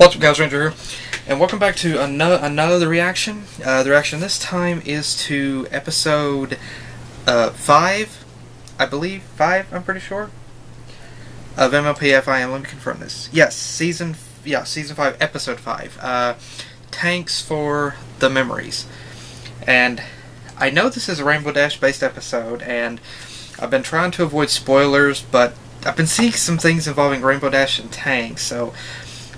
What's up, guys? Ranger here, and welcome back to another reaction. The reaction this time is to episode 5, I believe. 5, I'm pretty sure, of MLP FiM. Let me confirm this. Yes, season 5, episode 5. Thanks for the memories. And I know this is a Rainbow Dash based episode, and I've been trying to avoid spoilers, but I've been seeing some things involving Rainbow Dash and tanks, so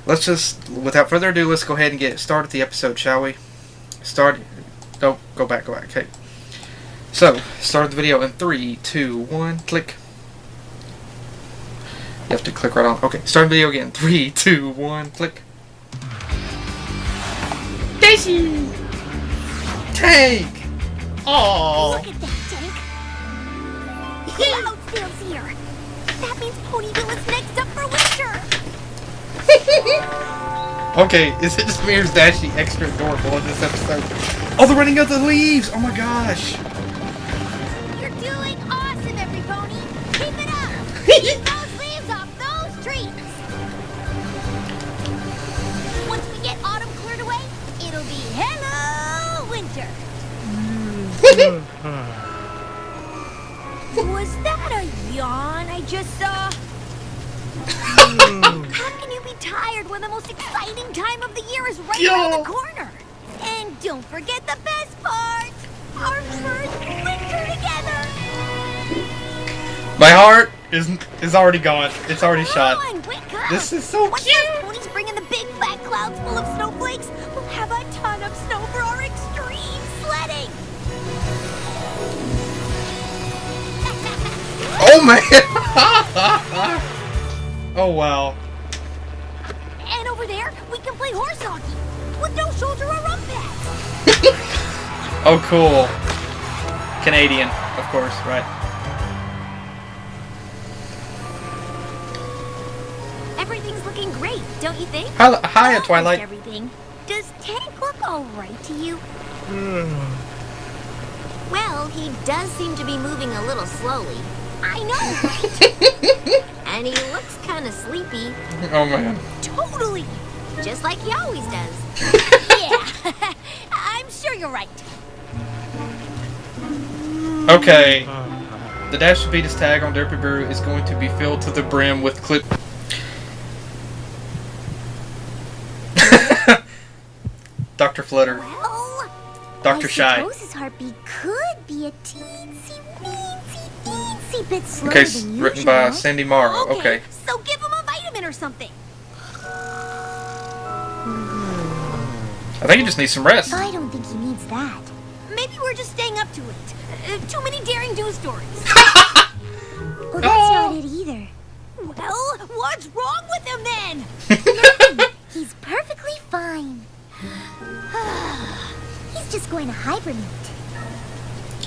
let's just, without further ado, let's go ahead and get started the episode, shall we? Go back, okay. So, start the video in 3, 2, 1, click. You have to click right on. Okay, start the video again. 3, 2, 1, click. Daisy! Tank! Aww! Look at that, Tank! Cloudsdale's here! That means Ponyville is next up for winter! Okay, is it just me or is Dashy extra adorable in this episode? Oh, they're running out the leaves! Oh my gosh! You're doing awesome, every pony! Keep it up! Keep those leaves off those trees! Once we get autumn cleared away, it'll be hello, winter! Was that a yawn I just saw? How can you be tired when the most exciting time of the year is right around the corner? And don't forget the best part! Our first winter together! My heart is already gone. It's already shot. Come on, wake up! This is so Once cute! those ponies bring in the big fat clouds full of snowflakes, we'll have a ton of snow for our extreme sledding! Oh man! Oh wow. And over there, we can play horse hockey with no shoulder or rump pads. Oh cool. Canadian, of course, right. Everything's looking great, don't you think? Hi, Twilight. Everything. Does Tank look all right to you? Well, he does seem to be moving a little slowly. I know, right? And he looks kind of sleepy. Oh man. Totally. Just like he always does. Yeah, I'm sure you're right. Okay. The Dash Beatus tag on Derpy Brew is going to be filled to the brim with clip. Dr. Flutter. Well, Dr. Shy. I suppose his heartbeat could be a teensy bit slower Okay, than written by usual. Sandy Morrow. Okay. So give him a vitamin or something. I think he just needs some rest. I don't think he needs that. Maybe we're just staying up to it. Too many daring do stories. Well, that's not it either. Well, what's wrong with him then? Nothing. He's perfectly fine. He's just going to hibernate.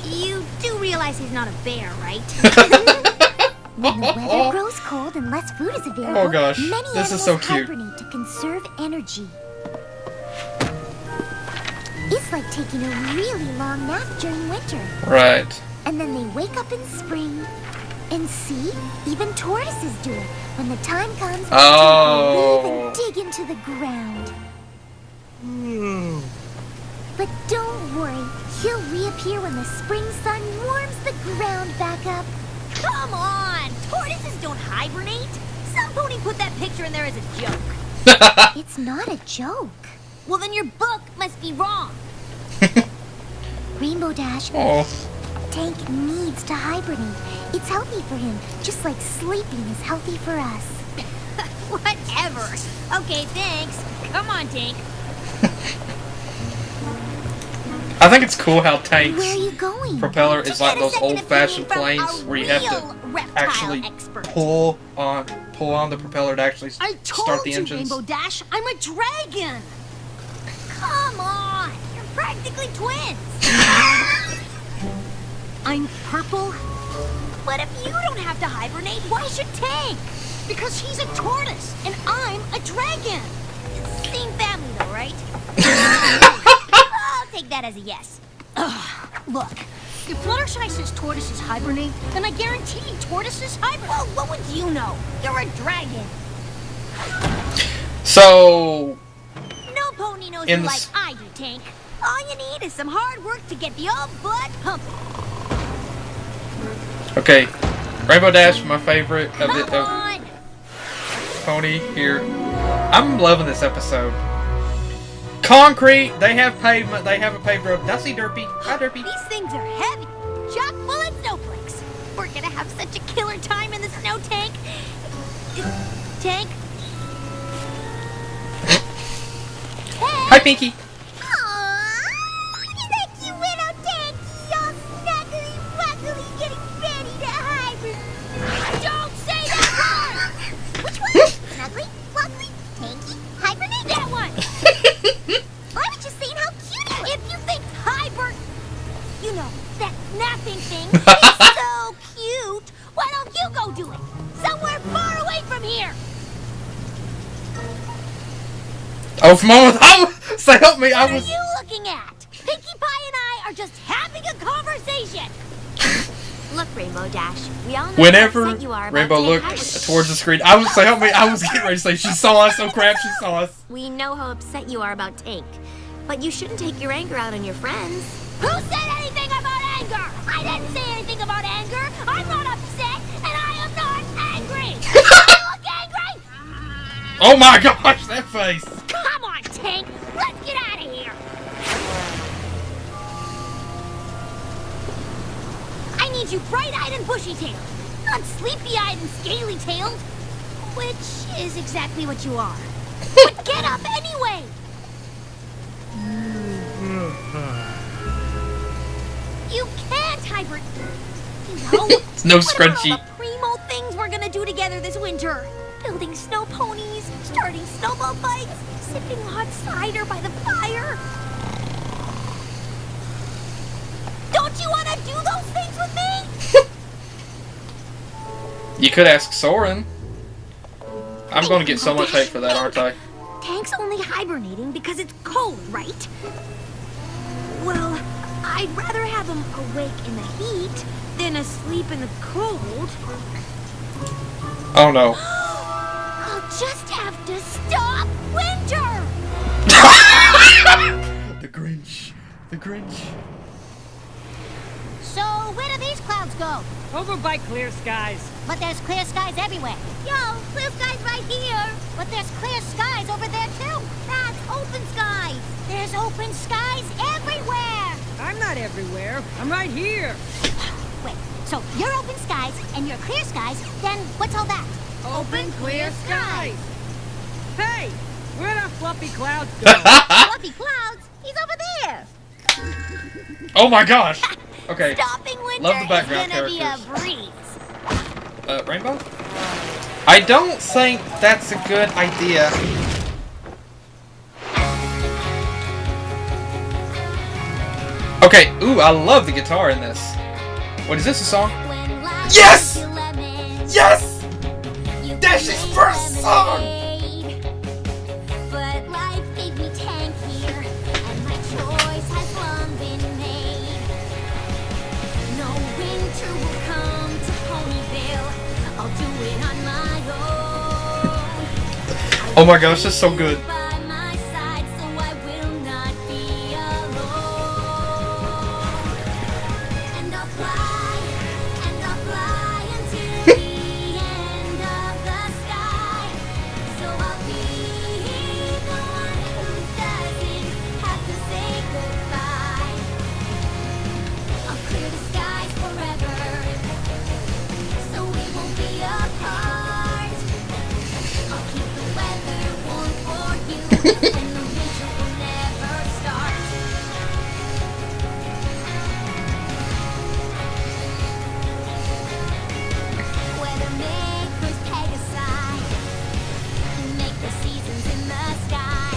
You do realize he's not a bear, right? When the weather grows cold and less food is available, Oh gosh, many this is animals so cute. hibernate to conserve energy. It's like taking a really long nap during winter. Right. And then they wake up in spring. And see, even tortoises do it. When the time comes, they leave and dig into the ground. But don't worry, he'll reappear when the spring sun warms the ground back up. Come on! Tortoises don't hibernate! Some pony put that picture in there as a joke. It's not a joke. Well, then your book must be wrong. Rainbow Dash, Tank needs to hibernate. It's healthy for him, just like sleeping is healthy for us. Whatever. Okay, thanks. Come on, Tank. I think it's cool how Tank's Where are you going? propeller is like Get a those second old-fashioned opinion from planes a where you have real to reptile actually expert. pull on the propeller to actually I start told the you, engines. Rainbow Dash, I'm a dragon! Come on! You're practically twins! I'm purple But if you don't have to hibernate, why should Tank? because he's a tortoise, and I'm a dragon! Same family though, right? I'll take that as a yes. Look, if Fluttershy says tortoises hibernate, then I guarantee tortoises hibernate. Well, what would you know? You're a dragon. So No pony knows In you the like s- I do, Tank. All you need is some hard work to get the old blood pumping. okay, Rainbow Dash, my favorite of Come it. on! Pony here. I'm loving this episode. Concrete. They have pavement. They have a paved road. Now see Derpy. Hi, Derpy. These things are heavy, chock full of snowflakes. We're gonna have such a killer time in the snow, Tank. Tank? Hi, Pinky. Aww, that cute little Tanky, all snuggly wuggly, getting ready to hibernate. Don't say that word! Which one? Snuggly, wuggly, Tanky, hibernate? That one! I was just saying how cute he was. If you think you know, that napping thing is so cute, why don't you go do it? Somewhere far away from here! Oh, for a moment, say help me. What are you looking at? Pinkie Pie and I are just having a conversation. Look, Rainbow Dash, we all know Whenever how upset you are about Rainbow Tank looked hibernate. towards the screen, I was say help me. I was getting ready to say she saw us. Oh crap, she saw us. We know how upset you are about Tank, but you shouldn't take your anger out on your friends. Who said anything about anger? I didn't say anything about anger. I'm not upset, and I am not angry. You look angry? Oh my gosh, that face. Come on, Tank. Let's get out of here. I need you bright-eyed and bushy-tailed, not sleepy-eyed and scaly-tailed, which is exactly what you are. But get up anyway. You can't hibernate. You know, It's no what about scrunchy. all the primo things we're gonna do together this winter? Building snow ponies, starting snowball fights, sipping hot cider by the fire. Don't you want to do those things with me? You could ask Soren. I'm going to get so much hate for that, aren't I? Tank's only hibernating because it's cold, right? Well, I'd rather have him awake in the heat than asleep in the cold. Oh no. I'll just have to stop winter! The Grinch. The Grinch. So, where do these clouds go? Over by clear skies. But there's clear skies everywhere. Yo, clear skies right here. But there's clear skies over there too. That's open skies. There's open skies everywhere. I'm not everywhere. I'm right here. Wait, so you're open skies and you're clear skies, then what's all that? Open clear skies. Hey, where the fluffy clouds go? Fluffy clouds? He's over there. Oh my gosh. Okay. Stopping winter Love the background is gonna be a characters. breeze. Rainbow? I don't think that's a good idea. Okay, ooh, I love the guitar in this. What is this, a song? Yes! Yes! Dash's first song! But life gave me Tank here, and my choice has long been made. No winter will come to Ponyville. I'll do it on my own. Oh my gosh, that's so good. By my side, so I will not be alone. And I'll fly until the end of the sky. So I'll be the one who doesn't have to say goodbye. I'll clear the skies forever, so we won't be apart. I'll keep the weather warm for you, and the winter will never start. Weathermakers peg aside, make the seasons in the sky.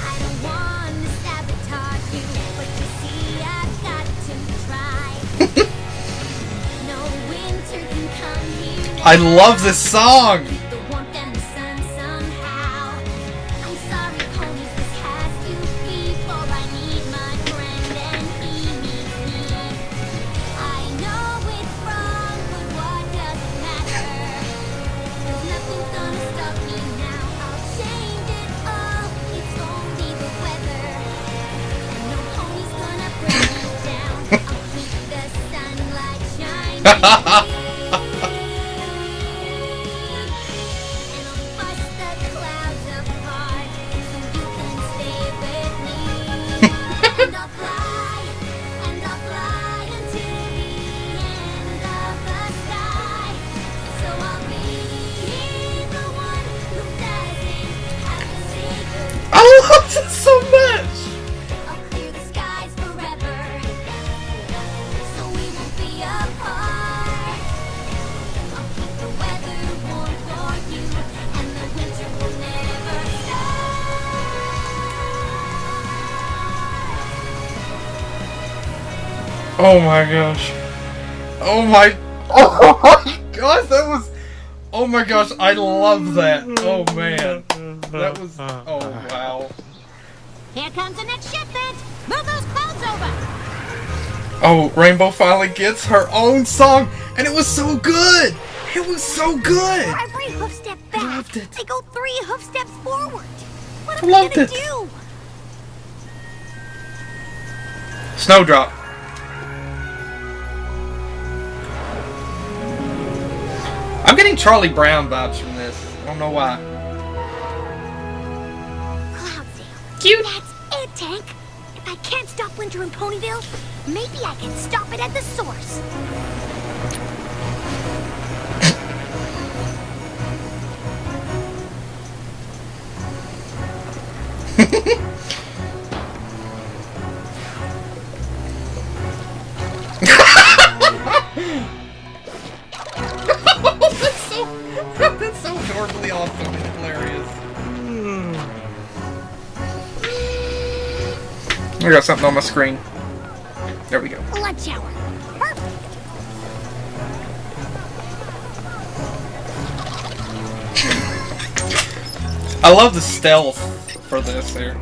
I don't want to sabotage you, but you see I've got to try. No winter can come here now. I love this song! The warmth and the sun somehow. I'm sorry, ponies, this has to be, for I need my friend and he needs me. I know it's wrong, but what does it matter? 'Cause nothing's gonna stop me now. I'll I love this so much! Oh my gosh. Oh my gosh, that was, oh my gosh, I love that. Oh man. That was, oh wow. Here comes the next shipment. Move those clouds over. Oh, Rainbow finally gets her own song, and it was so good. It was so good. For every hoof step back, loved it. they go 3 hoof steps forward. What I are we loved gonna it. do? Snowdrop. I'm getting Charlie Brown vibes from this. I don't know why. Cloudsdale. Cute. That's it, Tank. If I can't stop winter in Ponyville, maybe I can stop it at the source. That's so adorably awesome and hilarious. I got something on my screen. There we go. Blood shower. Perfect. I love the stealth for this here.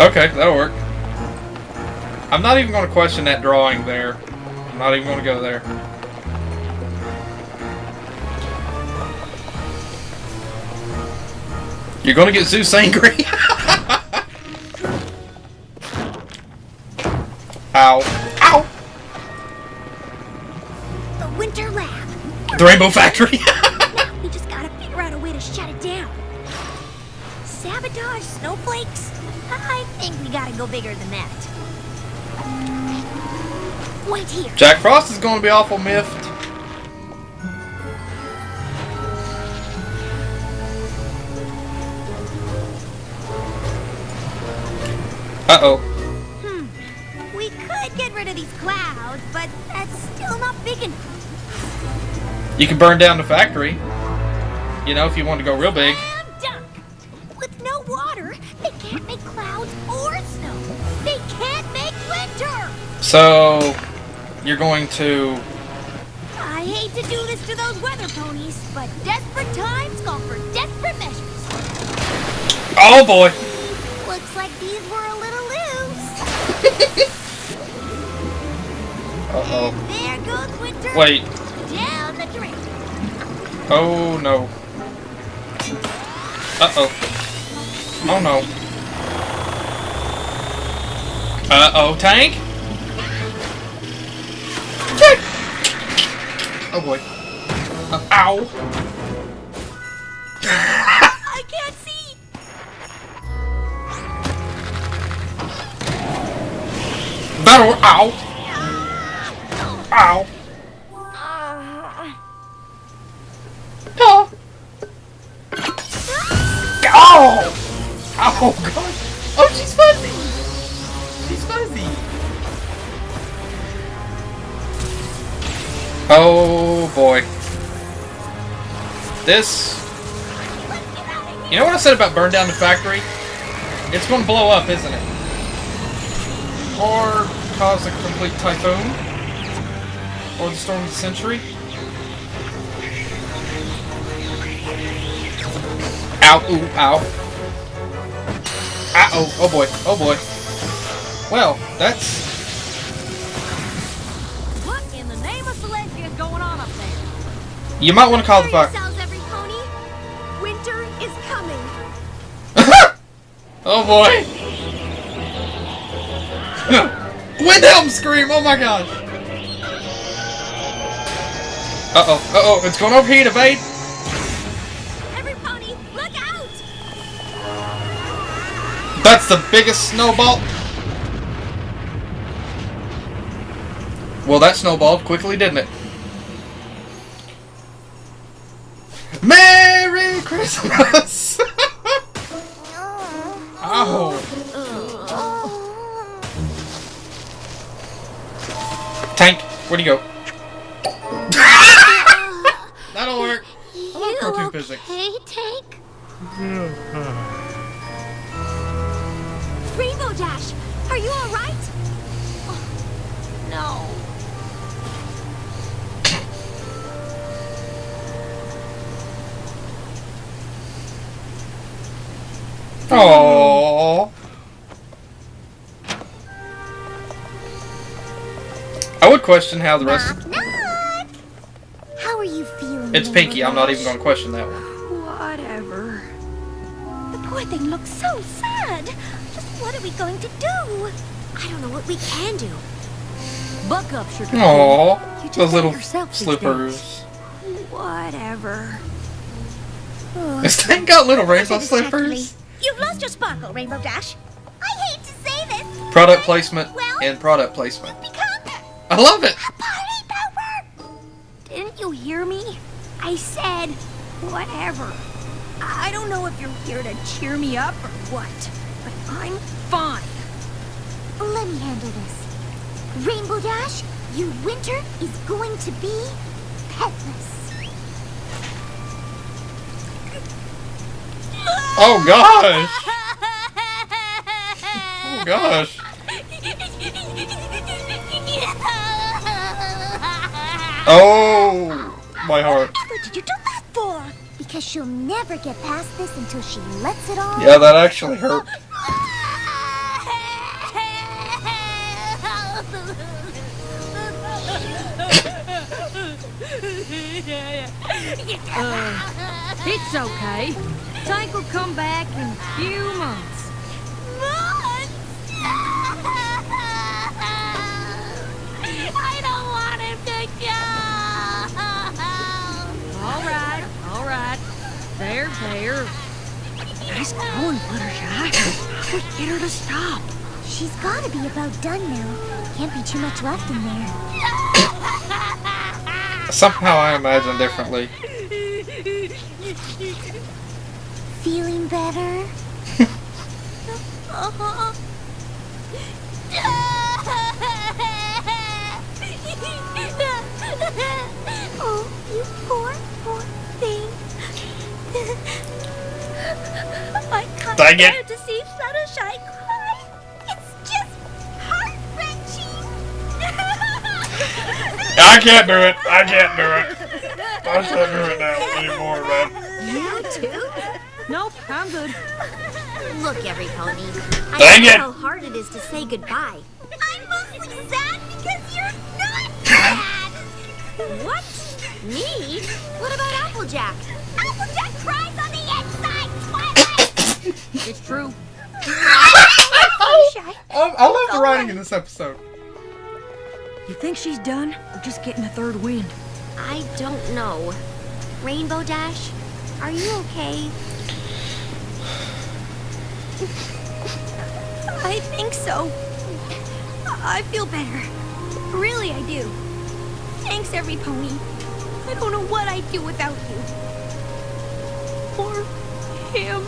Okay, that'll work. I'm not even going to question that drawing there. I'm not even going to go there. You're going to get Zeus angry. Ow. Ow! The winter lab. The Rainbow Factory. Now we just gotta figure out a way to shut it down. Sabotage snowflakes? I think we gotta go bigger than that. Wait here. Jack Frost is going to be awful miffed. Uh-oh. We could get rid of these clouds, but that's still not big enough. You can burn down the factory. You know, if you want to go real big. Slam dunk! With no water, they can't make clouds or snow. They can't make winter! So, you're going to... I hate to do this to those weather ponies, but desperate times call for desperate measures. Oh boy! Looks like these were a little loose. Uh-oh. And there goes winter. Wait. Down the drain. Oh no. Uh-oh. Oh no. Uh-oh, Tank? Tank! Oh boy. Ow! I can't see. Battle! Ow! Ow! Oh! Oh! Oh gosh! Oh, she's fuzzy! She's fuzzy! Oh boy. This... You know what I said about burn down the factory? It's going to blow up, isn't it? Or cause a complete typhoon? Or the storm of the century? Ow, ooh, ow. Uh-oh, oh boy, oh boy. Well, that's... What in the name of Celestia is going on up there? You might want to call the fire. Yourselves, every pony. Winter is coming. Oh boy! Wilhelm scream! Oh my gosh! Uh-oh, it's going over here to evade! Every pony, look out! That's the biggest snowball! Well, that snowballed quickly, didn't it? Merry Christmas! Ow! Tank, where'd he go? That'll work. I love cartoon physics. Hey, Tank? Rainbow Dash, are you alright? Oh, no. Aww. I would question how the rest. Knock, knock. How are you feeling? It's Pinky. I'm not even going to question that one. Whatever. The poor thing looks so sad. Just what are we going to do? I don't know what we can do. Buck up, sugar. Aww. You just Those got little yourself these slippers. Whatever. Has Tank got little rainbow Distracted me. slippers? You've lost your sparkle, Rainbow Dash. I hate to say this. Product placement Well, and product placement. Become I love it. a party pooper. Didn't you hear me? I said whatever. I don't know if you're here to cheer me up or what, but I'm fine. Let me handle this. Rainbow Dash, your winter is going to be petless. Oh gosh. Oh gosh. Oh, my heart. Whatever did you do that for? Because she'll never get past this until she lets it all. Yeah, that actually hurt. It's okay. Tank will come back in a few months. I don't want him to go. All right. There. Nice going, Fluttershy. We get her to stop. She's gotta be about done now. Can't be too much left in there. Somehow I imagine differently. Feeling better? Oh, you poor thing. I can't Dang it. bear to see Fluttershy cry. It's just heart-wrenching. I can't do it. I can't do it now anymore, man. You too? Nope, I'm good. Look, every pony. Dang I know it. how hard it is to say goodbye. I'm mostly sad because you're not sad. What? Me? What about Applejack? Applejack cries on the inside, Twilight! It's true. I love the writing in this episode. You think she's done, or just getting a third wind? I don't know. Rainbow Dash, are you okay? I think so. I feel better. Really, I do. Thanks, every pony. I don't know what I'd do without you. Or him.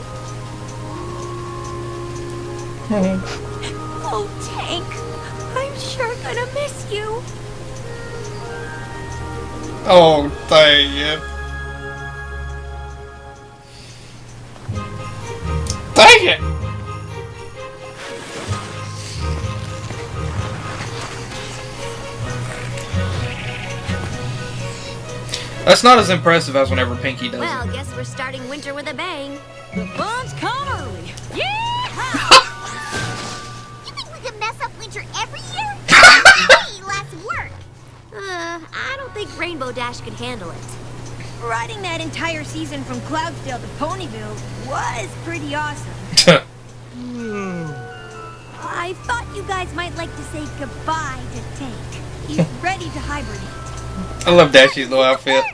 Oh, Tank. I'm sure gonna miss you. Oh, dang it. Dang it! That's not as impressive as whenever Pinky does Well, it. guess we're starting winter with a bang. The fun's come early. You think we can mess up winter every year? Way less work. I don't think Rainbow Dash could handle it. Riding that entire season from Cloudsdale to Ponyville was pretty awesome. I thought you guys might like to say goodbye to Tank. He's ready to hibernate. I love Dashi's little outfit.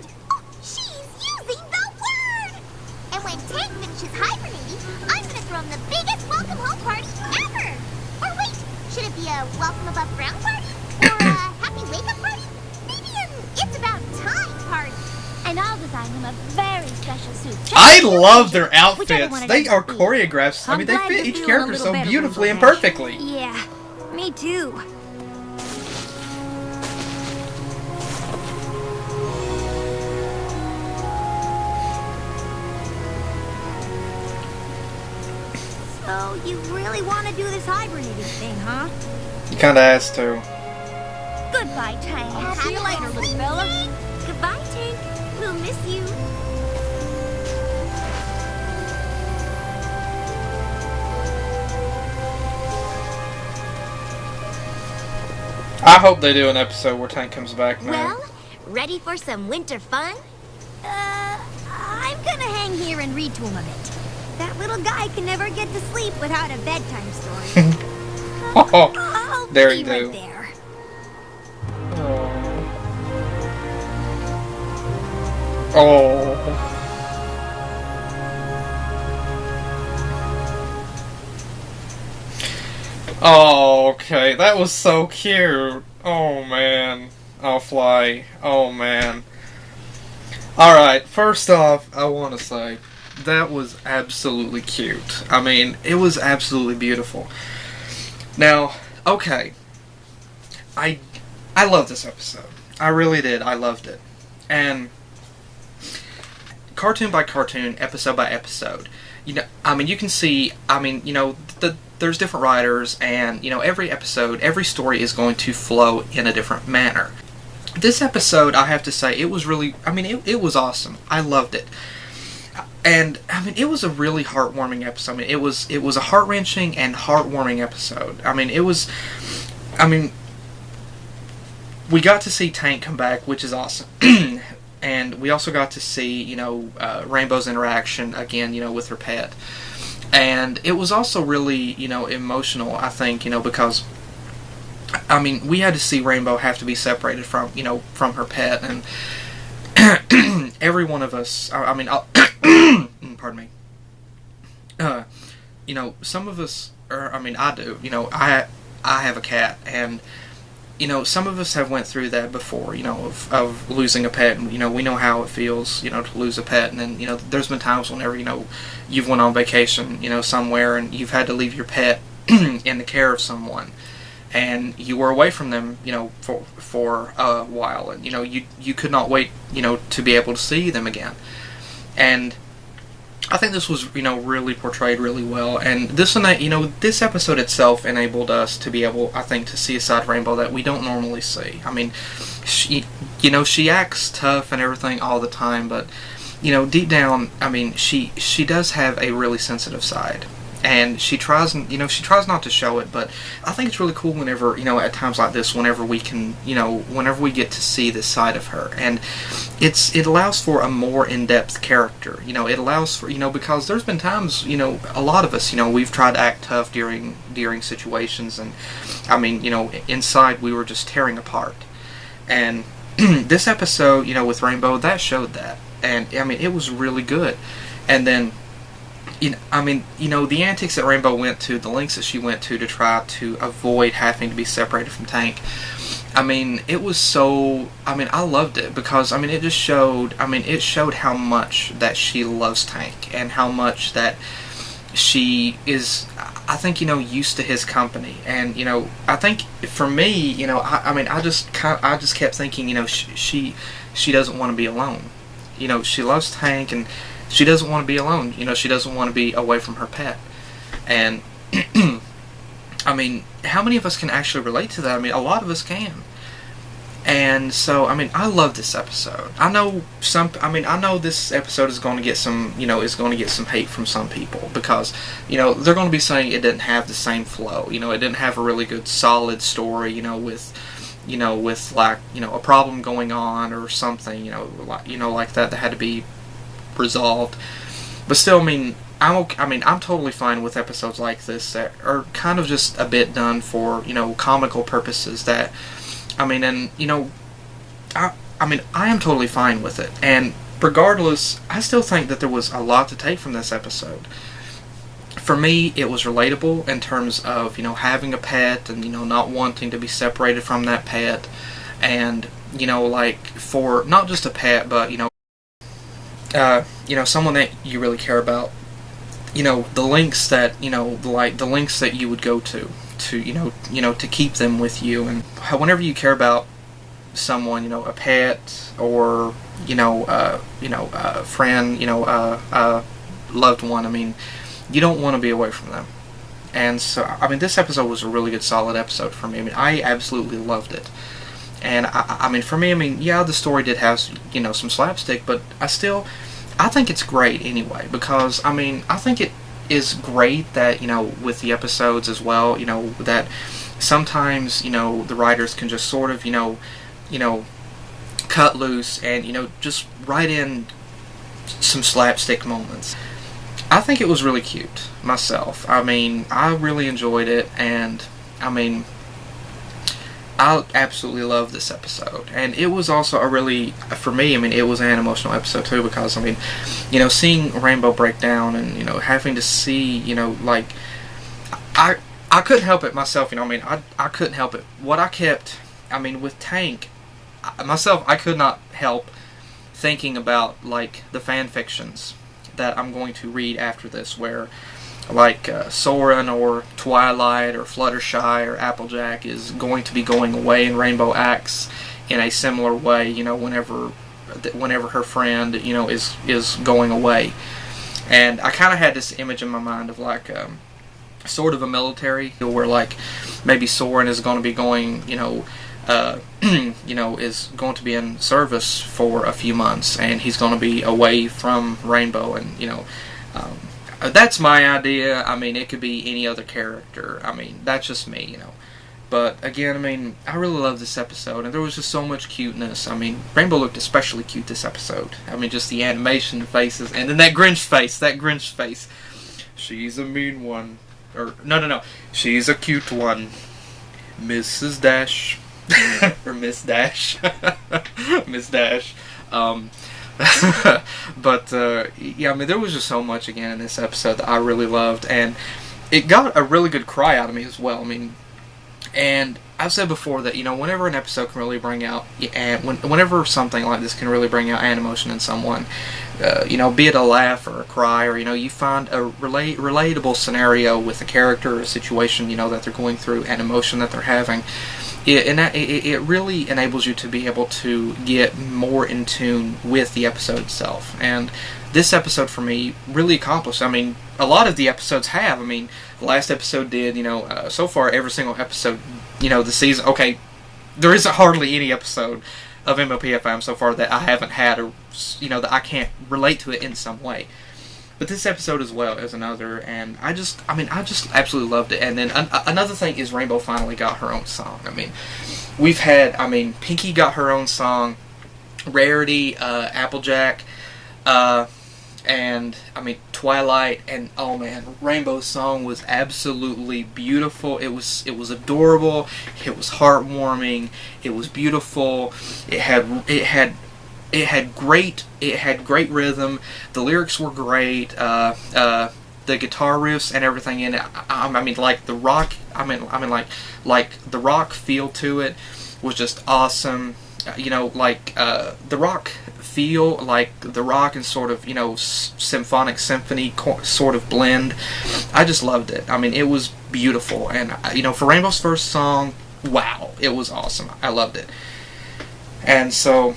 She's using the word! And when Tank finishes hibernating, I'm gonna throw him the biggest welcome home party ever! Or wait, should it be a welcome above ground party? Or a happy wake-up party? Maybe an it's about time party. And I'll design him a very special suit. I love their outfits. They are choreographed. I mean, they fit each character so beautifully and perfectly. Yeah, me too. So, you really want to do this hibernating thing, huh? You kind of has to. Goodbye, Tank. I'll see you later, little fella. Goodbye, Tank. We'll miss you. I hope they do an episode where Tank comes back, man. Well, ready for some winter fun? I'm gonna hang here and read to him a bit. That little guy can never get to sleep without a bedtime story. I'll There be you right do. there. Oh. Oh, okay. That was so cute. Oh, man. I'll fly. Oh, man. Alright, first off, I want to say, that was absolutely cute. I mean, it was absolutely beautiful. Now, okay. I love this episode. I really did. I loved it. And cartoon by cartoon, episode by episode, you know, I mean, you can see, I mean, you know, there's different writers, and, you know, every episode, every story is going to flow in a different manner. This episode, I have to say, it was really, I mean, it was awesome. I loved it. And, I mean, it was a really heartwarming episode. I mean, it was a heart-wrenching and heartwarming episode. I mean, it was, I mean, we got to see Tank come back, which is awesome. And we also got to see, you know, Rainbow's interaction, again, you know, with her pet. And it was also really, you know, emotional, I think, you know, because, I mean, we had to see Rainbow have to be separated from, you know, from her pet, and every one of us, I mean, pardon me, you know, some of us, or, I mean, I do, you know, I have a cat, and, you know, some of us have went through that before, you know, of losing a pet, and, you know, we know how it feels, you know, to lose a pet, and then, you know, there's been times whenever, you know, you've went on vacation, you know, somewhere, and you've had to leave your pet in the care of someone, and you were away from them, you know, for a while, and, you know, you could not wait, you know, to be able to see them again, and I think this was, you know, really portrayed really well, and this one, you know, this episode itself enabled us to be able, I think, to see a side of Rainbow that we don't normally see. I mean, she, you know, she acts tough and everything all the time, but, you know, deep down, I mean, she does have a really sensitive side, and she tries, you know, she tries not to show it, but I think it's really cool whenever, you know, at times like this, whenever we can, you know, whenever we get to see this side of her, and it allows for a more in-depth character, you know, it allows for, you know, because there's been times, you know, a lot of us, you know, we've tried to act tough during situations, and, I mean, you know, inside we were just tearing apart, and this episode, you know, with Rainbow, that showed that, and, I mean, it was really good, and then, you know, I mean, you know, the antics that Rainbow went to, the lengths that she went to try to avoid having to be separated from Tank, I mean, it was so, I mean, I loved it, because, I mean, it just showed, I mean, it showed how much that she loves Tank, and how much that she is, I think, you know, used to his company, and, you know, I think, for me, you know, I mean, I just kept thinking, you know, she doesn't want to be alone, you know, she loves Tank, and she doesn't want to be alone. You know, she doesn't want to be away from her pet. And, I mean, how many of us can actually relate to that? I mean, a lot of us can. And so, I mean, I love this episode. I know this episode is going to get some, you know, is going to get some hate from some people, because, you know, they're going to be saying it didn't have the same flow. You know, it didn't have a really good, solid story, you know, with like, you know, a problem going on or something, like that had to be resolved. But still, I mean, I'm totally fine with episodes like this that are kind of just a bit done for, comical purposes. That, and I am totally fine with it. And regardless, I still think that there was a lot to take from this episode. For me, it was relatable in terms of, having a pet and, not wanting to be separated from that pet. And, for not just a pet, but, someone that you really care about. The links that, the links that you would go to to keep them with you. And whenever you care about someone, a pet or, a friend, a loved one, you don't want to be away from them. And so, this episode was a really good, solid episode for me. I absolutely loved it. And, for me, yeah, the story did have, some slapstick, but I think it's great anyway, because, I think it is great that, with the episodes as well, that sometimes, the writers can just sort of, cut loose and, just write in some slapstick moments. I think it was really cute, myself. I really enjoyed it, and, I absolutely love this episode. And it was also for me, it was an emotional episode too, because, seeing Rainbow break down and, having to see, I couldn't help it myself, I couldn't help it. What I kept, with Tank, myself, I could not help thinking about, the fan fictions that I'm going to read after this, where Soren or Twilight or Fluttershy or Applejack is going to be going away, and Rainbow acts in a similar way, whenever her friend, is going away. And I kind of had this image in my mind of sort of a military, where maybe Soren is going to be going, is going to be in service for a few months, and he's going to be away from Rainbow, and that's my idea. It could be any other character. That's just me, But again, I really love this episode, and there was just so much cuteness. Rainbow looked especially cute this episode. Just the animation, the faces, and then that Grinch face. She's a mean one. Or, no. She's a cute one. Mrs. Dash. Or Miss Dash. Miss Dash. But, yeah, there was just so much, again, in this episode that I really loved, and it got a really good cry out of me as well. And I've said before that, whenever an episode can really bring out, whenever something like this can really bring out an emotion in someone, be it a laugh or a cry, or, you find a relatable scenario with a character or a situation, that they're going through, an emotion that they're having, it really enables you to be able to get more in tune with the episode itself. And this episode, for me, really accomplished. A lot of the episodes have. The last episode did, so far every single episode, the season, okay, there isn't hardly any episode of MLP FiM so far that I haven't had, or, that I can't relate to it in some way. But this episode as well is another, and I just absolutely loved it. And then another thing is Rainbow finally got her own song. We've had, Pinky got her own song, Rarity, Applejack, and, Twilight, and, oh man, Rainbow's song was absolutely beautiful. It was adorable, it was heartwarming, it was beautiful, it had great rhythm. The lyrics were great. The guitar riffs and everything in it. The rock. The rock feel to it was just awesome. The rock feel, the rock and sort of symphonic symphony sort of blend. I just loved it. It was beautiful, and for Rainbow's first song, wow, it was awesome. I loved it, and so.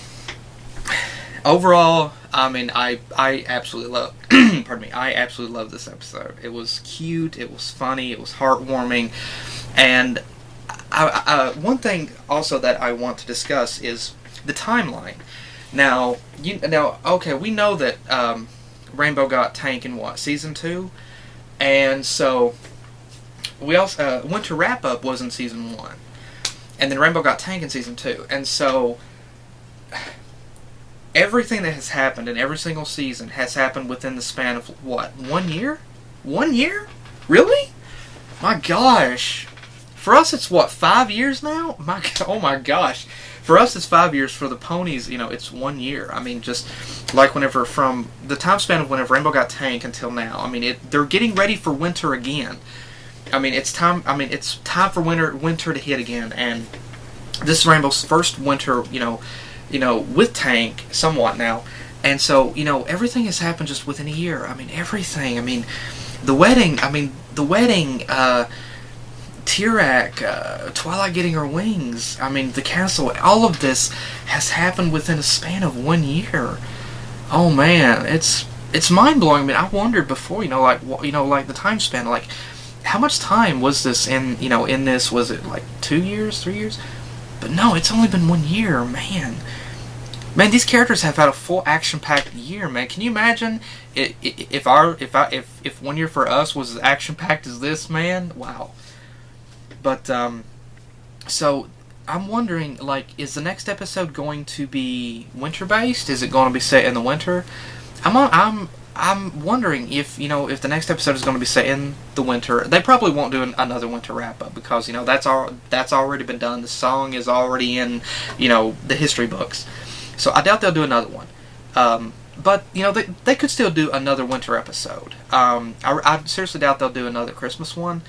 Overall, I absolutely love. Pardon me. I absolutely love this episode. It was cute. It was funny. It was heartwarming, and one thing also that I want to discuss is the timeline. Now, okay, we know that Rainbow got Tank in season 2, and so we also Winter Wrap Up was in season 1, and then Rainbow got Tank in season 2, and so. everything that has happened in every single season has happened within the span of, what, 1 year? 1 year? Really? My gosh. For us, it's what, 5 years now? Oh my gosh. For us, it's 5 years. For the ponies, it's 1 year. I mean, just like whenever, from the time span of whenever Rainbow got Tank until now. I mean, they're getting ready for winter again. I mean, it's time. I mean, it's time for winter to hit again. And this is Rainbow's first winter, with Tank, somewhat now. And so, everything has happened just within a year. I mean, everything. I mean, the wedding. Tirak, Twilight getting her wings. I mean, the castle. All of this has happened within a span of 1 year. Oh man, it's mind blowing. I mean, I wondered before, like the time span, like how much time was this in, in this? Was it like 2 years, 3 years? But no, it's only been 1 year, man. Man, these characters have had a full action-packed year, man. Can you imagine if 1 year for us was as action-packed as this, man? Wow. But so I'm wondering, like, is the next episode going to be winter-based? Is it going to be set in the winter? I'm wondering if the next episode is going to be set in the winter. They probably won't do another winter wrap-up because that's already been done. The song is already in the history books. So I doubt they'll do another one. But they could still do another winter episode. I seriously doubt they'll do another Christmas one,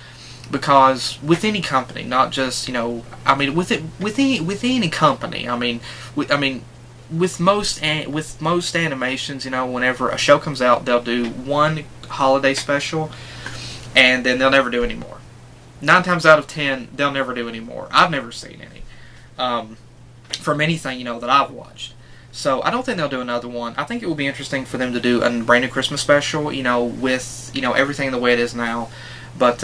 because with any company, not just with any company, with most animations, whenever a show comes out, they'll do one holiday special, and then they'll never do any more. 9 times out of 10, they'll never do any more. I've never seen any from anything that I've watched. So I don't think they'll do another one. I think it will be interesting for them to do a brand new Christmas special, with everything the way it is now. But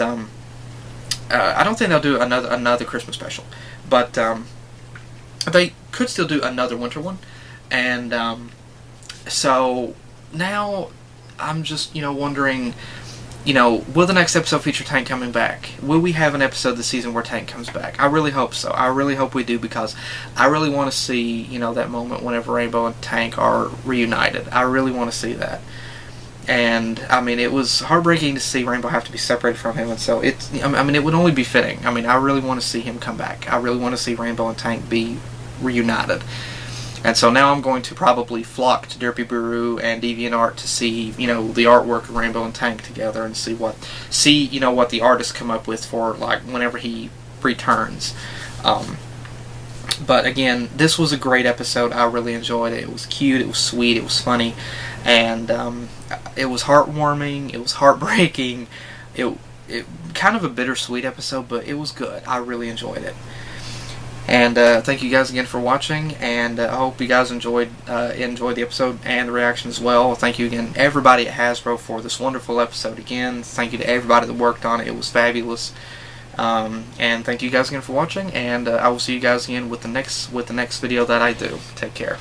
I don't think they'll do another Christmas special. But they could still do another winter one. And so now I'm just wondering, will the next episode feature Tank coming back? Will we have an episode this season where Tank comes back? I really hope so. I really hope we do, because I really want to see that moment whenever Rainbow and Tank are reunited. I really want to see that. And I mean, it was heartbreaking to see Rainbow have to be separated from him, and so it would only be fitting. I mean, I really want to see him come back. I really want to see Rainbow and Tank be reunited. And so now I'm going to probably flock to Derpy Buru and DeviantArt to see, the artwork of Rainbow and Tank together, and see what the artists come up with for, like, whenever he returns. But again, this was a great episode. I really enjoyed it. It was cute, it was sweet, it was funny, and it was heartwarming, it was heartbreaking, it kind of a bittersweet episode, but it was good. I really enjoyed it. And thank you guys again for watching, and I hope you guys enjoyed the episode and the reaction as well. Thank you again, everybody at Hasbro, for this wonderful episode again. Thank you to everybody that worked on it. It was fabulous. And thank you guys again for watching, and I will see you guys again with the next video that I do. Take care.